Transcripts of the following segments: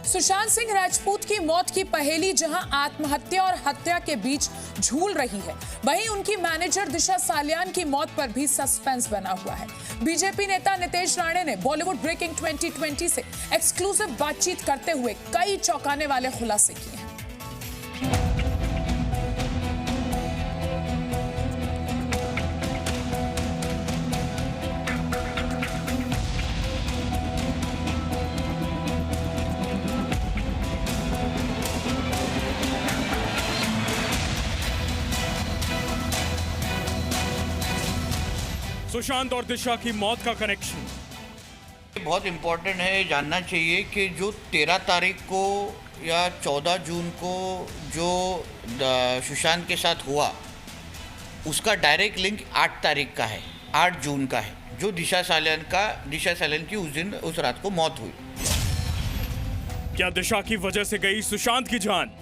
सुशांत सिंह राजपूत की मौत की पहेली जहां आत्महत्या और हत्या के बीच झूल रही है, वहीं उनकी मैनेजर दिशा सालियान की मौत पर भी सस्पेंस बना हुआ है। बीजेपी नेता नितेश राणे ने बॉलीवुड ब्रेकिंग 2020 से एक्सक्लूसिव बातचीत करते हुए कई चौंकाने वाले खुलासे किए हैं। सुशांत और दिशा की मौत का कनेक्शन बहुत इम्पोर्टेंट है, जानना चाहिए कि जो 13 तारीख को या 14 जून को जो सुशांत के साथ हुआ उसका डायरेक्ट लिंक 8 तारीख का है, 8 जून का है, जो दिशा सालियान की उस दिन उस रात को मौत हुई। क्या दिशा की वजह से गई सुशांत की जान?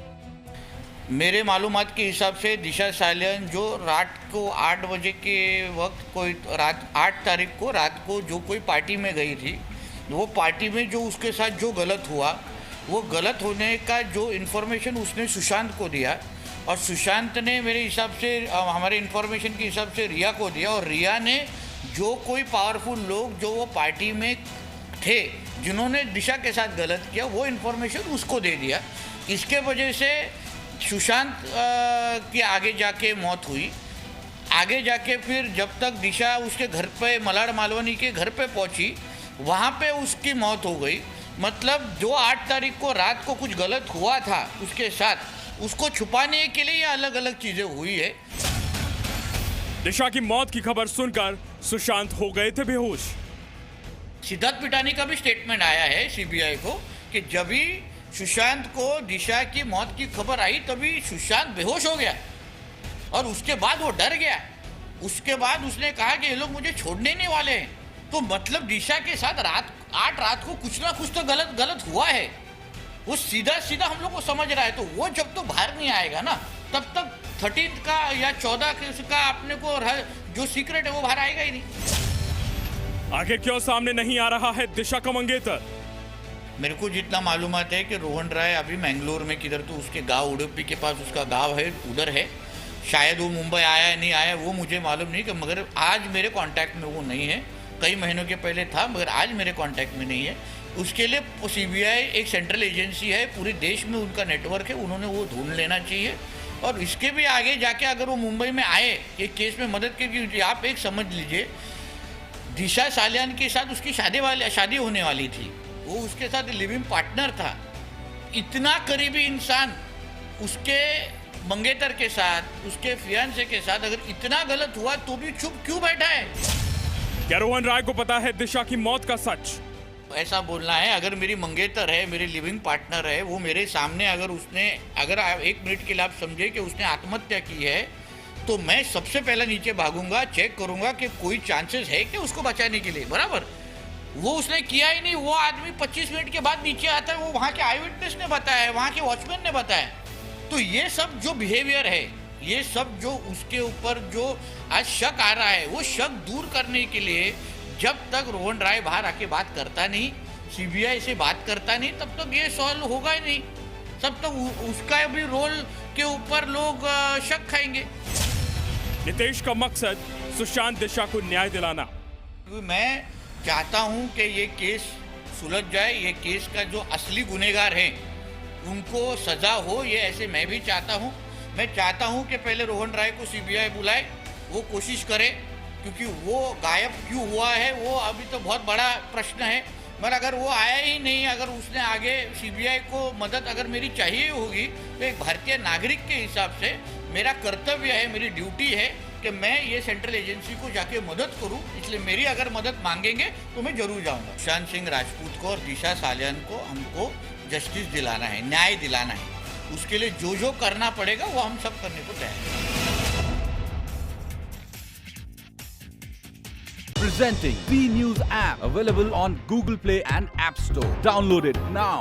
मेरे मालूमात के हिसाब से दिशा सालियान जो रात को 8 बजे के वक्त कोई रात 8 तारीख को रात को जो कोई पार्टी में गई थी, वो पार्टी में जो उसके साथ जो गलत हुआ, वो गलत होने का जो इन्फॉर्मेशन उसने सुशांत को दिया और सुशांत ने मेरे हिसाब से हमारे इन्फॉर्मेशन के हिसाब से रिया को दिया और रिया ने जो कोई पावरफुल लोग जो वो पार्टी में थे जिन्होंने दिशा के साथ गलत किया, वो इन्फॉर्मेशन उसको दे दिया। इसके वजह से सुशांत की आगे जाके मौत हुई। आगे जाके फिर जब तक दिशा उसके घर पे मलाड मालवनी के घर पे पहुंची, वहाँ पे उसकी मौत हो गई। मतलब जो 8 तारीख को रात को कुछ गलत हुआ था उसके साथ, उसको छुपाने के लिए अलग अलग चीज़ें हुई है। दिशा की मौत की खबर सुनकर सुशांत हो गए थे बेहोश। सिद्धार्थ पिटानी का भी स्टेटमेंट आया है सीबीआई को कि जब भी सुशांत को दिशा की मौत की खबर आई तभी सुशांत बेहोश हो गया और उसके बाद वो डर गया। उसके बाद उसने कहा कि ये लोग मुझे छोड़ने नहीं वाले हैं। तो मतलब दिशा के साथ 8 रात को कुछ ना कुछ तो गलत हुआ है। वो सीधा हम लोग को समझ रहा है। तो वो जब तो बाहर नहीं आएगा ना, तब तक 13 का या 14 का अपने को जो सीक्रेट है वो बाहर आएगा ही नहीं। आगे क्यों सामने नहीं आ रहा है दिशा का मंगेतर? मेरे को जितना मालूमात है कि रोहन राय अभी मैंगलोर में किधर तो उसके गांव उडुपी के पास उसका गांव है, उधर है। शायद वो मुंबई आया है नहीं आया वो मुझे मालूम नहीं, कि मगर आज मेरे कांटेक्ट में वो नहीं है। कई महीनों के पहले था मगर आज मेरे कांटेक्ट में नहीं है। उसके लिए सीबीआई एक सेंट्रल एजेंसी है, पूरे देश में उनका नेटवर्क है, उन्होंने वो ढूंढ लेना चाहिए। और इसके भी आगे जाके अगर वो मुंबई में आए एक केस में मदद की, आप एक समझ लीजिए दिशा सालियान के साथ उसकी शादी होने वाली थी, वो उसके साथ लिविंग पार्टनर था। इतना करीबी इंसान उसके मंगेतर के साथ, उसके फियांसे के साथ अगर इतना गलत हुआ तो भी चुप क्यों बैठा है? क्या रोहन राय को पता है दिशा की मौत का सच? ऐसा बोलना है, अगर मेरी मंगेतर है, मेरी लिविंग पार्टनर है, वो मेरे सामने अगर एक मिनट के लिए आप समझे कि उसने आत्महत्या की है, तो मैं सबसे पहले नीचे भागूंगा, चेक करूंगा कि कोई चांसेस है कि उसको बचाने के लिए। बराबर, वो उसने किया ही नहीं। वो आदमी 25 मिनट के बाद नीचे आता है, वो वहाँ के आई विटनेस ने बताया है, वहाँ के वॉचमैन ने बताया। तो ये सब जो बिहेवियर है, ये सब जो उसके ऊपर जो आज शक आ रहा है, वो शक दूर करने के लिए जब तक रोहन राय बाहर आके बात करता नहीं, सीबीआई से बात करता नहीं, तब तक ये सॉल्व होगा ही नहीं। तब तक उसका भी रोल के ऊपर लोग शक खाएंगे। नितेश का मकसद सुशांत दिशा को न्याय दिलाना। मैं चाहता हूं कि ये केस सुलझ जाए, ये केस का जो असली गुनहगार हैं उनको सजा हो, ये ऐसे मैं भी चाहता हूं। मैं चाहता हूं कि पहले रोहन राय को सीबीआई बुलाए, वो कोशिश करे, क्योंकि वो गायब क्यों हुआ है वो अभी तो बहुत बड़ा प्रश्न है। मगर अगर वो आया ही नहीं, अगर उसने आगे सीबीआई को मदद अगर मेरी चाहिए होगी, तो एक भारतीय नागरिक के हिसाब से मेरा कर्तव्य है, मेरी ड्यूटी है कि मैं ये सेंट्रल एजेंसी को जाके मदद करूं। इसलिए मेरी अगर मदद मांगेंगे तो मैं जरूर जाऊंगा। सुशांत सिंह राजपूत को और दिशा सालियान को हमको जस्टिस दिलाना है, न्याय दिलाना है। उसके लिए जो करना पड़ेगा वो हम सब करने को तैयार हैं। Presenting B News app, available on Google Play and App Store. Download it now.